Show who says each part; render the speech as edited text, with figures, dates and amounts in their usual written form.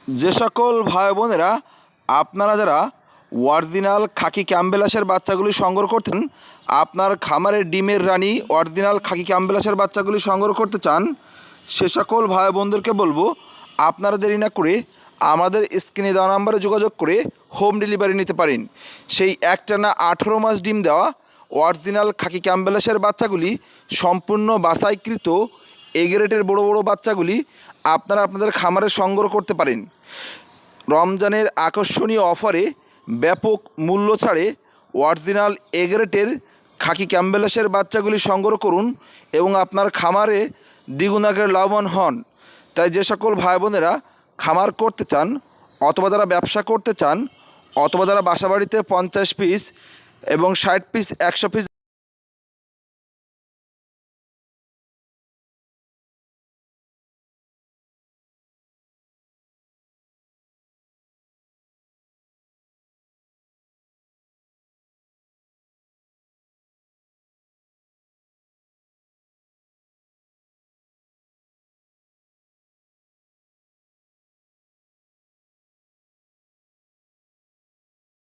Speaker 1: যে সকল ভাই বোনেরা আপনারা যারা অরিজিনাল খাকি ক্যাম্বেলাসের বাচ্চাগুলি সংগ্রহ করতেন, আপনার খামারের ডিমের রানী অরিজিনাল খাকি ক্যাম্বেলাসের বাচ্চাগুলি সংগ্রহ করতে চান, সে সকল ভাই বোনদেরকে বলবো আপনারা দেরি না করে আমাদের স্ক্রিনে দেওয়া নাম্বারে যোগাযোগ করে হোম ডেলিভারি নিতে পারেন। সেই একটানা 18 মাস ডিম দেওয়া অরিজিনাল খাকি ক্যাম্বেলাসের বাচ্চাগুলি সম্পূর্ণ বাছাইকৃত এ গ্রেডের বড়ো বড়ো বাচ্চাগুলি আপনারা আপনাদের খামারে সংগ্রহ করতে পারেন। রমজানের আকর্ষণীয় অফারে ব্যাপক মূল্য ছাড়ে অরিজিনাল এ গ্রেডের খাকি ক্যাম্বেলাসের বাচ্চাগুলি সংগ্রহ করুন এবং আপনার খামারে দ্বিগুণ আকারে লাভবান হন। তাই যে সকল ভাই বোনেরা খামার করতে চান, অথবা যারা ব্যবসা করতে চান, অথবা যারা বাসাবাড়িতে 50 পিস এবং 60 পিস 100 পিস